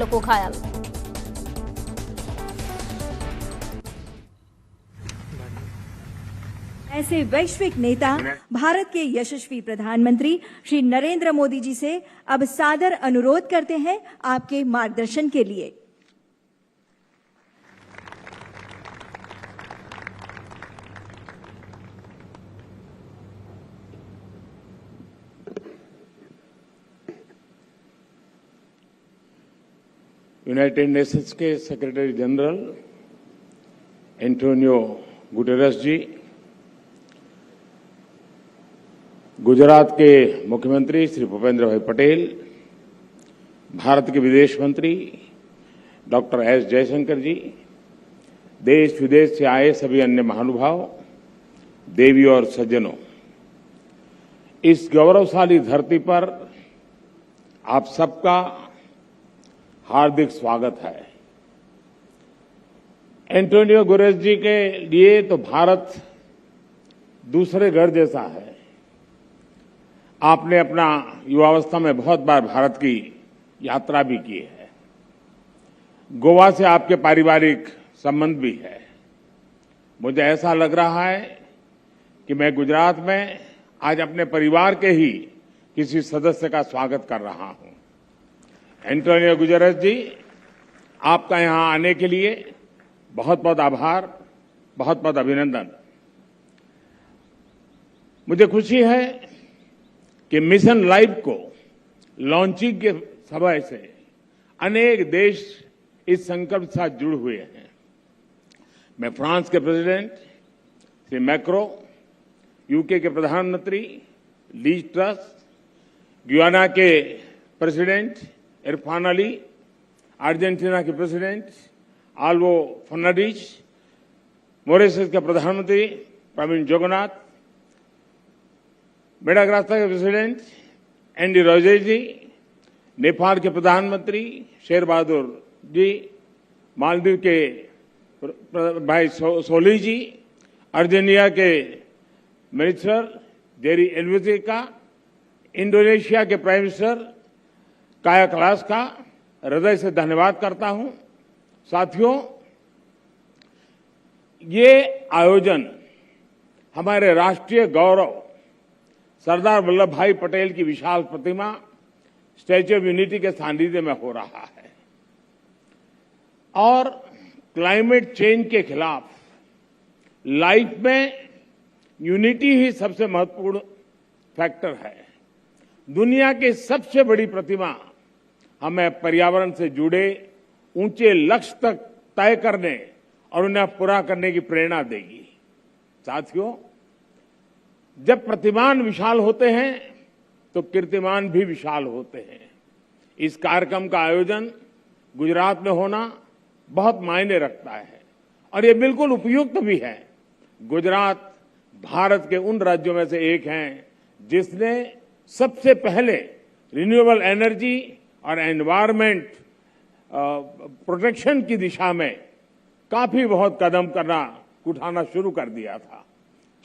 લોકો ઘાયલ। ऐसे वैश्विक नेता भारत के यशस्वी प्रधानमंत्री श्री नरेंद्र मोदी जी से अब सादर अनुरोध करते हैं आपके मार्गदर्शन के लिए। यूनाइटेड नेशंस के सेक्रेटरी जनरल एंटोनियो गुटेरस जी, गुजरात के मुख्यमंत्री श्री भूपेंद्र भाई पटेल, भारत के विदेश मंत्री डॉक्टर एस जयशंकर जी, देश विदेश से आए सभी अन्य महानुभाव, देवी और सज्जनों, इस गौरवशाली धरती पर आप सबका हार्दिक स्वागत है। एंटोनियो गुटेरस जी के लिए तो भारत दूसरे घर जैसा है। आपने अपना युवावस्था में बहुत बार भारत की यात्रा भी की है। गोवा से आपके पारिवारिक संबंध भी है। मुझे ऐसा लग रहा है कि मैं गुजरात में आज अपने परिवार के ही किसी सदस्य का स्वागत कर रहा हूं। एंटोनियो गुटेरस जी, आपका यहां आने के लिए बहुत बहुत आभार, बहुत बहुत अभिनंदन। मुझे खुशी है कि मिशन लाइफ को लॉन्चिंग के समय से अनेक देश इस संकल्प के साथ जुड़े हुए हैं। मैं फ्रांस के प्रेसिडेंट श्री मैक्रो, यूके के प्रधानमंत्री लीज ट्रस, गुयाना के प्रेसिडेंट इरफान अली, अर्जेंटीना के प्रेसिडेंट आल्वो फर्नांडिज, मॉरिशस के प्रधानमंत्री प्रवीण जगन्नाथ, मेडागास्कर के प्रेसिडेंट एंडी रॉजर जी, नेपाल के प्रधानमंत्री शेर बहादुर जी, मालदीव के भाई सोली जी, अर्जेंटीना के मिनिस्टर जेरी एल्वेजिका, इंडोनेशिया के प्राइम मिनिस्टर काया कलास का हृदय से धन्यवाद करता हूं। साथियों, ये आयोजन हमारे राष्ट्रीय गौरव सरदार वल्लभ भाई पटेल की विशाल प्रतिमा स्टैच्यू ऑफ यूनिटी के सानिध्य में हो रहा है और क्लाइमेट चेंज के खिलाफ लाइफ में यूनिटी ही सबसे महत्वपूर्ण फैक्टर है। दुनिया की सबसे बड़ी प्रतिमा हमें पर्यावरण से जुड़े ऊंचे लक्ष्य तक तय करने और उन्हें पूरा करने की प्रेरणा देगी। साथियों, जब प्रतिमान विशाल होते हैं तो कीर्तिमान भी विशाल होते हैं। इस कार्यक्रम का आयोजन गुजरात में होना बहुत मायने रखता है और ये बिल्कुल उपयुक्त भी है। गुजरात भारत के उन राज्यों में से एक है जिसने सबसे पहले रिन्यूएबल एनर्जी और एनवायरमेंट प्रोटेक्शन की दिशा में काफी बहुत कदम उठाना शुरू कर दिया था।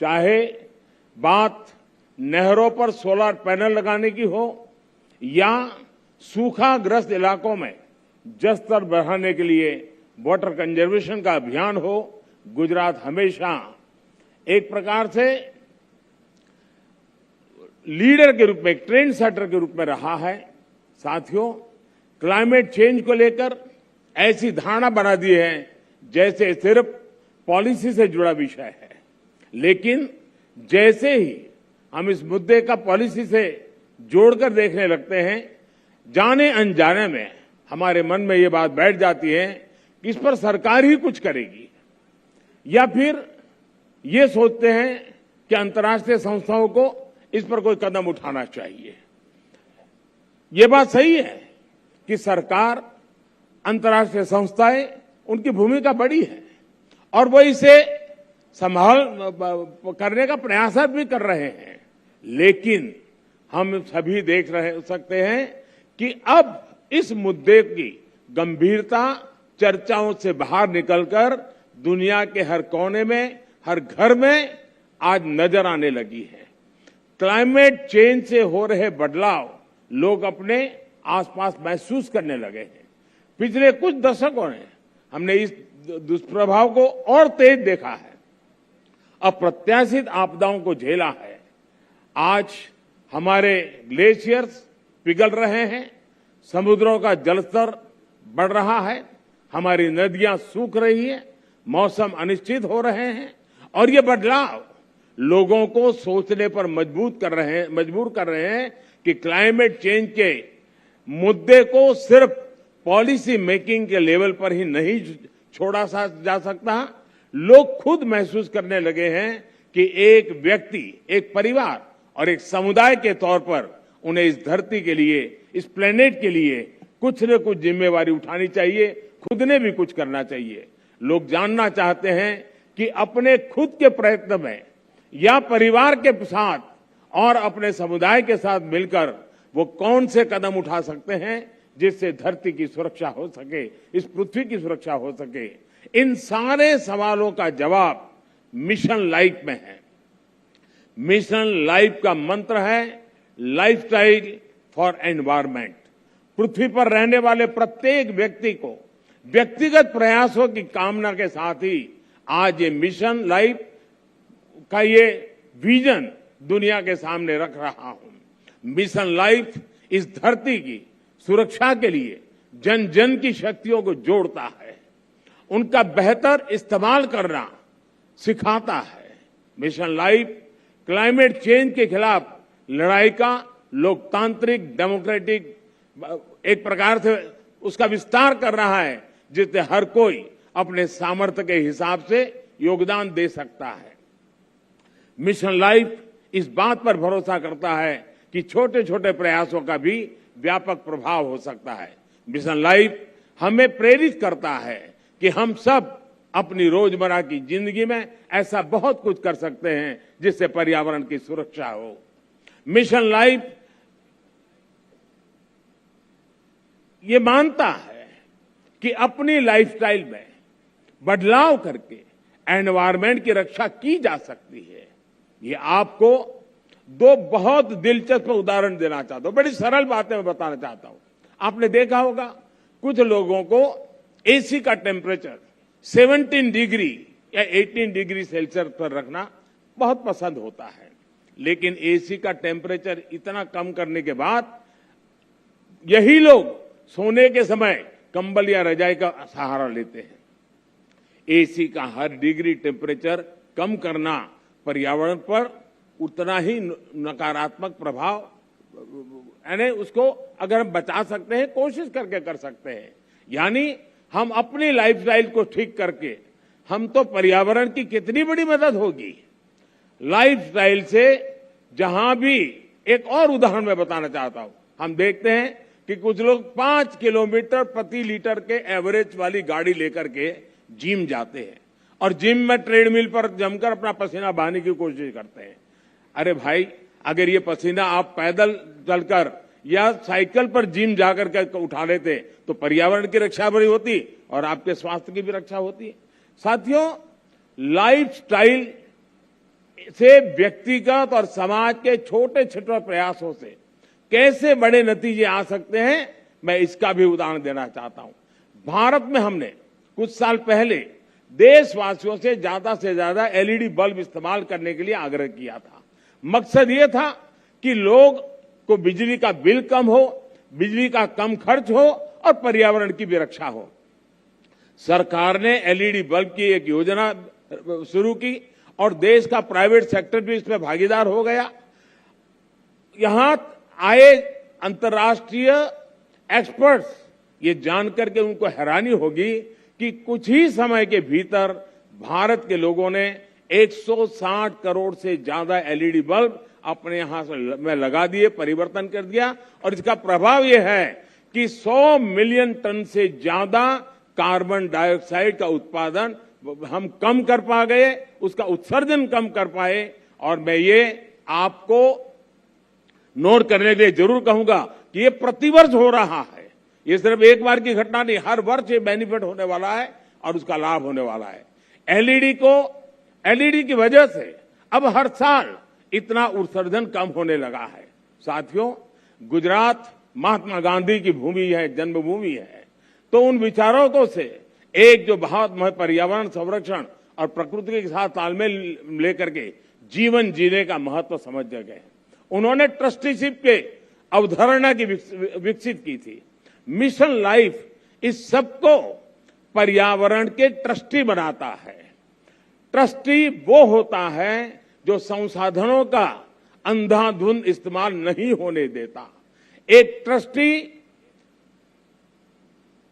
चाहे बात नहरों पर सोलर पैनल लगाने की हो या सूखाग्रस्त इलाकों में जल स्तर बढ़ाने के लिए वाटर कंजर्वेशन का अभियान हो, गुजरात हमेशा एक प्रकार से लीडर के रूप में, एक ट्रेंड सेटर के रूप में रहा है। साथियों, क्लाइमेट चेंज को लेकर ऐसी धारणा बना दी है जैसे सिर्फ पॉलिसी से जुड़ा विषय है, लेकिन जैसे ही हम इस मुद्दे का पॉलिसी से जोड़कर देखने लगते हैं, जाने अनजाने में हमारे मन में ये बात बैठ जाती है कि इस पर सरकार ही कुछ करेगी, या फिर ये सोचते हैं कि अंतर्राष्ट्रीय संस्थाओं को इस पर कोई कदम उठाना चाहिए। ये बात सही है कि सरकार, अंतर्राष्ट्रीय संस्थाएं, उनकी भूमिका बड़ी है और वो इसे संभाल करने का प्रयास भी कर रहे हैं, लेकिन हम सभी देख सकते हैं कि अब इस मुद्दे की गंभीरता चर्चाओं से बाहर निकलकर दुनिया के हर कोने में, हर घर में आज नजर आने लगी है। क्लाइमेट चेंज से हो रहे बदलाव लोग अपने आसपास महसूस करने लगे हैं। पिछले कुछ दशकों में हमने इस दुष्प्रभाव को और तेज देखा है, अप्रत्याशित आपदाओं को झेला है। आज हमारे ग्लेशियर्स पिघल रहे हैं, समुद्रों का जलस्तर बढ़ रहा है, हमारी नदियां सूख रही है, मौसम अनिश्चित हो रहे हैं और ये बदलाव लोगों को सोचने पर मजबूर कर रहे हैं कि क्लाइमेट चेंज के मुद्दे को सिर्फ पॉलिसी मेकिंग के लेवल पर ही नहीं छोड़ा जा सकता। लोग खुद महसूस करने लगे हैं कि एक व्यक्ति, एक परिवार और एक समुदाय के तौर पर उन्हें इस धरती के लिए, इस प्लेनेट के लिए कुछ न कुछ जिम्मेवारी उठानी चाहिए, खुद ने भी कुछ करना चाहिए। लोग जानना चाहते हैं कि अपने खुद के प्रयत्न में या परिवार के साथ और अपने समुदाय के साथ मिलकर वो कौन से कदम उठा सकते हैं जिससे धरती की सुरक्षा हो सके, इस पृथ्वी की सुरक्षा हो सके। इन सारे सवालों का जवाब मिशन लाइफ में है। मिशन लाइफ का मंत्र है लाइफस्टाइल फॉर एनवायरमेंट। पृथ्वी पर रहने वाले प्रत्येक व्यक्ति को व्यक्तिगत प्रयासों की कामना के साथ ही आज ये मिशन लाइफ का ये विजन दुनिया के सामने रख रहा हूं। मिशन लाइफ इस धरती की सुरक्षा के लिए जन जन की शक्तियों को जोड़ता है, उनका बेहतर इस्तेमाल करना सिखाता है। मिशन लाइफ क्लाइमेट चेंज के खिलाफ लड़ाई का लोकतांत्रिक डेमोक्रेटिक एक प्रकार से उसका विस्तार कर रहा है, जिससे हर कोई अपने सामर्थ्य के हिसाब से योगदान दे सकता है। मिशन लाइफ इस बात पर भरोसा करता है कि छोटे छोटे प्रयासों का भी व्यापक प्रभाव हो सकता है। मिशन लाइफ हमें प्रेरित करता है कि हम सब अपनी रोजमर्रा की जिंदगी में ऐसा बहुत कुछ कर सकते हैं जिससे पर्यावरण की सुरक्षा हो। मिशन लाइफ ये मानता है कि अपनी लाइफस्टाइल में बदलाव करके एनवायरमेंट की रक्षा की जा सकती है। ये आपको दो बहुत दिलचस्प उदाहरण देना चाहता हूं, बड़ी सरल बातें मैं बताना चाहता हूं। आपने देखा होगा कुछ लोगों को एसी का टेम्परेचर 17 डिग्री या 18 डिग्री सेल्सियस पर रखना बहुत पसंद होता है, लेकिन एसी का टेम्परेचर इतना कम करने के बाद यही लोग सोने के समय कंबल या रजाई का सहारा लेते हैं। एसी का हर डिग्री टेम्परेचर कम करना पर्यावरण पर उतना ही नकारात्मक प्रभाव, यानी उसको अगर हम बचा सकते हैं, कोशिश करके कर सकते हैं। यानी हम अपनी लाइफस्टाइल को ठीक करके हम तो पर्यावरण की कितनी बड़ी मदद होगी। लाइफस्टाइल से जहां भी एक और उदाहरण मैं बताना चाहता हूं, हम देखते हैं कि कुछ लोग 5 किलोमीटर प्रति लीटर के एवरेज वाली गाड़ी लेकर के जिम जाते हैं और जिम में ट्रेडमिल पर जमकर अपना पसीना बहाने की कोशिश करते हैं। अरे भाई, अगर ये पसीना आप पैदल चलकर या साइकिल पर जिम जाकर के उठा लेते तो पर्यावरण की रक्षा भी होती और आपके स्वास्थ्य की भी रक्षा होती। साथियों, लाइफस्टाइल से व्यक्तिगत और समाज के छोटे छोटे प्रयासों से कैसे बड़े नतीजे आ सकते हैं, मैं इसका भी उदाहरण देना चाहता हूं। भारत में हमने कुछ साल पहले देशवासियों से ज्यादा एलईडी बल्ब इस्तेमाल करने के लिए आग्रह किया था। मकसद ये था कि लोग को बिजली का बिल कम हो, बिजली का कम खर्च हो और पर्यावरण की भी रक्षा हो। सरकार ने एलईडी बल्ब की एक योजना शुरू की और देश का प्राइवेट सेक्टर भी इसमें भागीदार हो गया। यहां आए अंतर्राष्ट्रीय एक्सपर्ट्स ये जानकर के उनको हैरानी होगी कि कुछ ही समय के भीतर भारत के लोगों ने 160 करोड़ से ज्यादा एलईडी बल्ब अपने यहां में लगा दिए, परिवर्तन कर दिया। और इसका प्रभाव यह है कि 100 मिलियन टन से ज्यादा कार्बन डाइऑक्साइड का उत्पादन हम कम कर पा गए, उसका उत्सर्जन कम कर पाए। और मैं ये आपको नोट करने के लिए जरूर कहूंगा कि ये प्रतिवर्ष हो रहा है, ये सिर्फ एक बार की घटना नहीं, हर वर्ष ये बेनिफिट होने वाला है और उसका लाभ होने वाला है। एलईडी की वजह से अब हर साल इतना उत्सर्जन कम होने लगा है। साथियों, गुजरात महात्मा गांधी की भूमि है, जन्मभूमि है। तो उन विचारकों से एक जो बहुत पर्यावरण संरक्षण और प्रकृति के साथ तालमेल लेकर के जीवन जीने का महत्व समझ गए। उन्होंने ट्रस्टीशिप के अवधारणा की विकसित की थी। मिशन लाइफ इस सबको पर्यावरण के ट्रस्टी बनाता है। ट्रस्टी वो होता है जो संसाधनों का अंधाधुंध इस्तेमाल नहीं होने देता। एक ट्रस्टी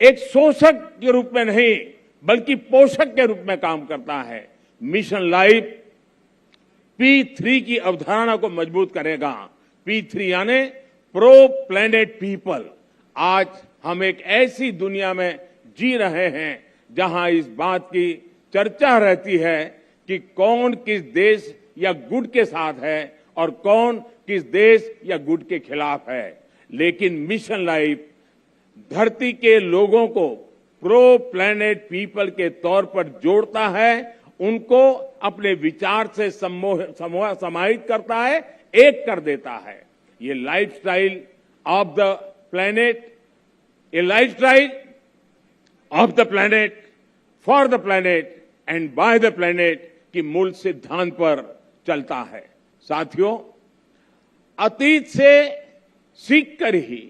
एक शोषक के रूप में नहीं बल्कि पोषक के रूप में काम करता है। मिशन लाइफ P3 की अवधारणा को मजबूत करेगा। P3 यानी प्रो प्लेनेट पीपल। आज हम एक ऐसी दुनिया में जी रहे हैं जहां इस बात की चर्चा रहती है कि कौन किस देश या गुट के साथ है और कौन किस देश या गुट के खिलाफ है। लेकिन मिशन लाइफ धरती के लोगों को प्रो प्लेनेट पीपल के तौर पर जोड़ता है, उनको अपने विचार से समाहित करता है, एक कर देता है। ये lifestyle of the planet, A lifestyle of the planet, for the planet and by the planet की मूल सिद्धांत पर चलता है। साथियों, अतीत से सीखकर ही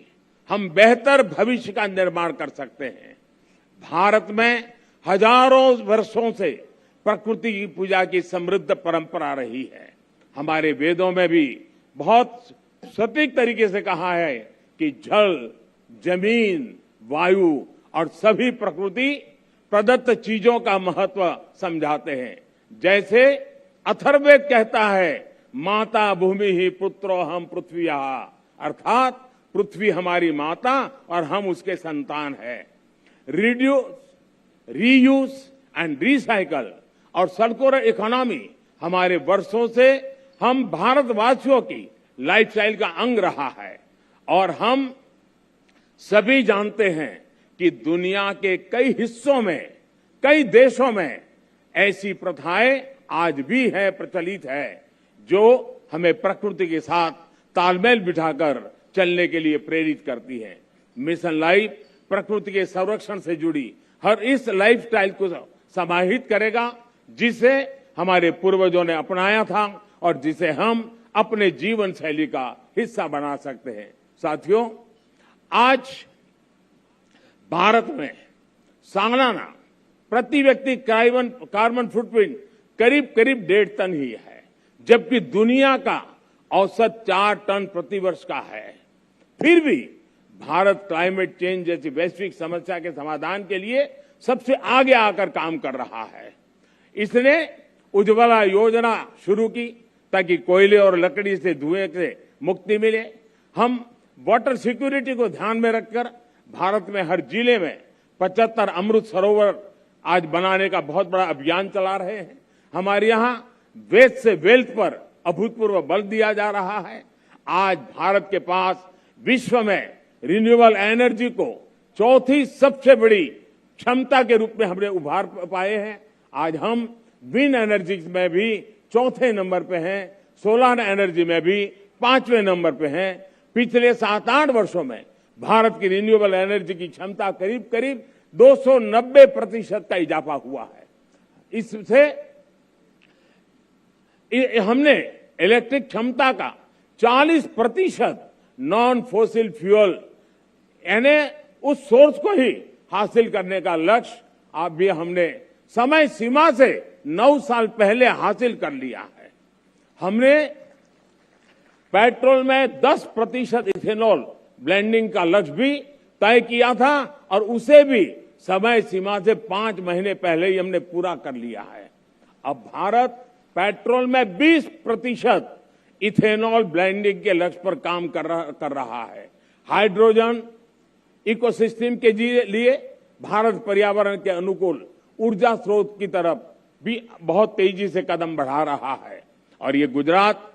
हम बेहतर भविष्य का निर्माण कर सकते हैं। भारत में हजारों वर्षों से प्रकृति की पूजा की समृद्ध परंपरा रही है। हमारे वेदों में भी बहुत सटीक तरीके से कहा है कि जल, जमीन, वायु और सभी प्रकृति प्रदत्त चीजों का महत्व समझाते हैं। जैसे अथर्ववेद कहता है, माता भूमि ही पुत्रो हम पृथ्व्या, अर्थात पृथ्वी हमारी माता और हम उसके संतान हैं। रिड्यूस, रीयूज एंड रिसाइकल और सर्कुलर इकोनॉमी हमारे वर्षों से हम भारतवासियों की लाइफस्टाइल का अंग रहा है। और हम सभी जानते हैं कि दुनिया के कई हिस्सों में, कई देशों में ऐसी प्रथाएं आज भी है, प्रचलित है, जो हमें प्रकृति के साथ तालमेल बिठाकर चलने के लिए प्रेरित करती है। मिशन लाइफ प्रकृति के संरक्षण से जुड़ी हर इस लाइफस्टाइल को समाहित करेगा, जिसे हमारे पूर्वजों ने अपनाया था और जिसे हम अपने जीवन शैली का हिस्सा बना सकते हैं। साथियों, आज भारत में सालाना प्रति व्यक्ति कार्बन फुटप्रिंट करीब 1.5 टन ही है, जबकि दुनिया का औसत 4 टन प्रति वर्ष का है। फिर भी भारत क्लाइमेट चेंज जैसी वैश्विक समस्या के समाधान के लिए सबसे आगे आकर काम कर रहा है। इसने उज्ज्वला योजना शुरू की ताकि कोयले और लकड़ी से धुएं से मुक्ति मिले। हम वाटर सिक्योरिटी को ध्यान में रखकर भारत में हर जिले में 75 अमृत सरोवर आज बनाने का बहुत बड़ा अभियान चला रहे हैं। हमारे यहाँ वेस्ट से वेल्थ पर अभूतपूर्व बल दिया जा रहा है। आज भारत के पास विश्व में रिन्यूएबल एनर्जी को चौथी सबसे बड़ी क्षमता के रूप में हमने उभार पाए हैं। आज हम विंड एनर्जी में भी चौथे नंबर पे हैं, सोलर एनर्जी में भी 5वें नंबर पे हैं। पिछले 7-8 वर्षों में भारत की रिन्यूएबल एनर्जी की क्षमता करीब 290% का इजाफा हुआ है। इससे हमने इलेक्ट्रिक क्षमता का 40% नॉन फॉसिल फ्यूल यानी उस सोर्स को ही हासिल करने का लक्ष्य अब भी हमने समय सीमा से 9 साल पहले हासिल कर लिया है। हमने पेट्रोल में 10% इथेनॉल ब्लेंडिंग का लक्ष्य भी तय किया था और उसे भी समय सीमा से 5 महीने पहले ही हमने पूरा कर लिया है। अब भारत पेट्रोल में 20% इथेनॉल ब्लेंडिंग के लक्ष्य पर काम कर रहा है। हाइड्रोजन इकोसिस्टम के लिए भारत पर्यावरण के अनुकूल ऊर्जा स्रोत की तरफ भी बहुत तेजी से कदम बढ़ा रहा है और ये गुजरात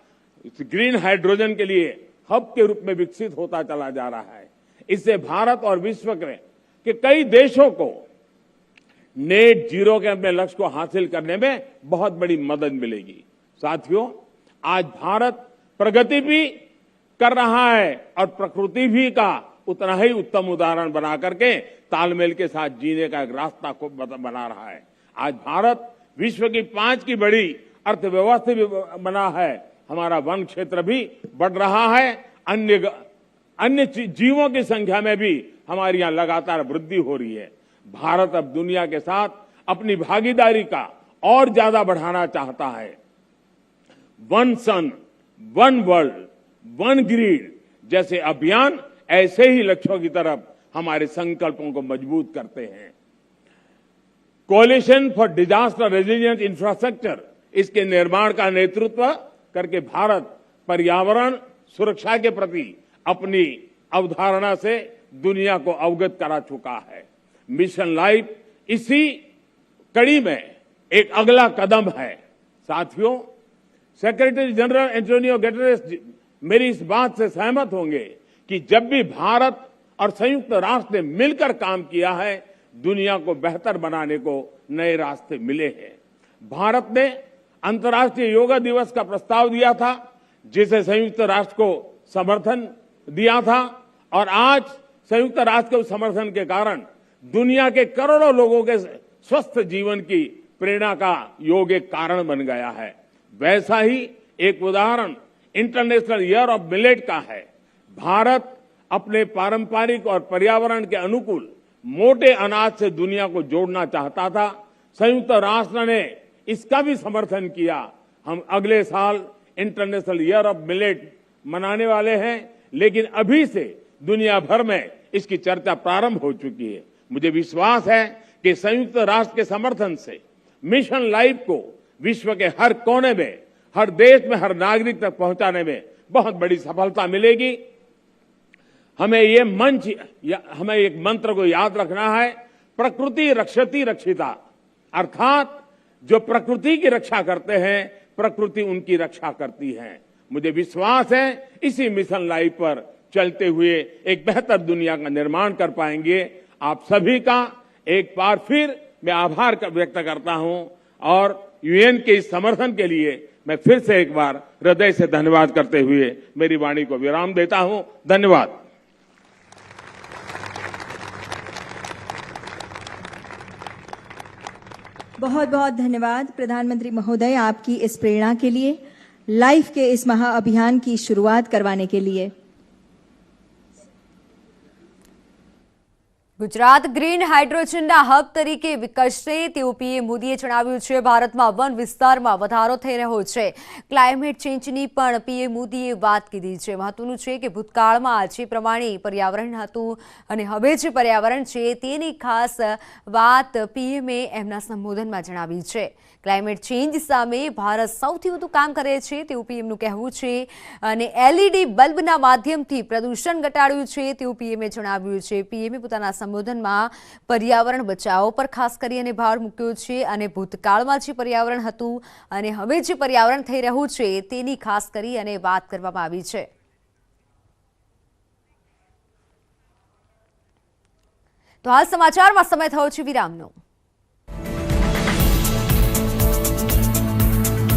ग्रीन हाइड्रोजन के लिए हब के रूप में विकसित होता चला जा रहा है। इससे भारत और विश्व के कई देशों को नेट जीरो के अपने लक्ष्य को हासिल करने में बहुत बड़ी मदद मिलेगी। साथियों, आज भारत प्रगति भी कर रहा है और प्रकृति भी का उतना ही उत्तम उदाहरण बना करके तालमेल के साथ जीने का एक रास्ता को बना रहा है। आज भारत विश्व की 5 की बड़ी अर्थव्यवस्था भी बना है। हमारा वन क्षेत्र भी बढ़ रहा है। अन्य जीवों की संख्या में भी हमारी यहाँ लगातार वृद्धि हो रही है। भारत अब दुनिया के साथ अपनी भागीदारी का और ज्यादा बढ़ाना चाहता है। वन सन, वन वर्ल्ड, वन ग्रिड जैसे अभियान ऐसे ही लक्ष्यों की तरफ हमारे संकल्पों को मजबूत करते हैं। Coalition for disaster resilient infrastructure, इसके निर्माण का नेतृत्व करके भारत पर्यावरण सुरक्षा के प्रति अपनी अवधारणा से दुनिया को अवगत करा चुका है। मिशन लाइफ इसी कड़ी में एक अगला कदम है। साथियों, सेक्रेटरी जनरल एंटोनियो गुटेरेस मेरी इस बात से सहमत होंगे कि जब भी भारत और संयुक्त राष्ट्र ने मिलकर काम किया है, दुनिया को बेहतर बनाने को नए रास्ते मिले हैं। भारत ने अंतर्राष्ट्रीय योगा दिवस का प्रस्ताव दिया था, जिसे संयुक्त राष्ट्र को समर्थन दिया था, और आज संयुक्त राष्ट्र के समर्थन के कारण दुनिया के करोड़ों लोगों के स्वस्थ जीवन की प्रेरणा का योग एक कारण बन गया है। वैसा ही एक उदाहरण इंटरनेशनल ईयर ऑफ मिलेट का है। भारत अपने पारंपरिक और पर्यावरण के अनुकूल मोटे अनाज से दुनिया को जोड़ना चाहता था। संयुक्त राष्ट्र ने इसका भी समर्थन किया। हम अगले साल इंटरनेशनल ईयर ऑफ मिलेट मनाने वाले हैं, लेकिन अभी से दुनिया भर में इसकी चर्चा प्रारंभ हो चुकी है। मुझे विश्वास है कि संयुक्त राष्ट्र के समर्थन से मिशन लाइफ को विश्व के हर कोने में, हर देश में, हर नागरिक तक पहुंचाने में बहुत बड़ी सफलता मिलेगी। हमें एक मंत्र को याद रखना है, प्रकृति रक्षति रक्षिता, अर्थात जो प्रकृति की रक्षा करते हैं, प्रकृति उनकी रक्षा करती है। मुझे विश्वास है इसी मिशन लाइफ पर चलते हुए एक बेहतर दुनिया का निर्माण कर पाएंगे। आप सभी का एक बार फिर मैं आभार व्यक्त करता हूं, और यूएन के इस समर्थन के लिए मैं फिर से एक बार हृदय से धन्यवाद करते हुए मेरी वाणी को विराम देता हूं। धन्यवाद। बहुत बहुत धन्यवाद प्रधानमंत्री महोदय, आपकी इस प्रेरणा के लिए, लाइफ के इस महाअभियान की शुरुआत करवाने के लिए। ગુજરાત ગ્રીન હાઇડ્રોજનના હબ તરીકે વિકસશે તેવું પીએમ મોદીએ જણાવ્યું છે। ભારતમાં વન વિસ્તારમાં વધારો થઈ રહ્યો છે। ક્લાઇમેટ ચેન્જની પણ પીએમ મોદીએ વાત કીધી છે। મહત્વનું છે કે ભૂતકાળમાં જે પ્રમાણે પર્યાવરણ હતું અને હવે જે પર્યાવરણ છે તેની ખાસ વાત પીએમએ એમના સંબોધનમાં જણાવી છે। ક્લાઇમેટ ચેન્જ સામે ભારત સૌથી વધુ કામ કરે છે તેવું પીએમનું કહેવું છે, અને એલઈડી બલ્બના માધ્યમથી પ્રદૂષણ ઘટાડ્યું છે તેવું પીએમએ જણાવ્યું છે। પીએમએ પોતાના સંબોધનમાં पर्यावरण बचाव पर खास करीने भार मूक्यो छे, अने भूतकाळमां जे पर्यावरण हतुं अने हवे जे पर्यावरण थई रह्युं छे तेनी खास करी अने वात करवामां आवी छे। तो हाल समाचारमां समय थयो छे विरामनो।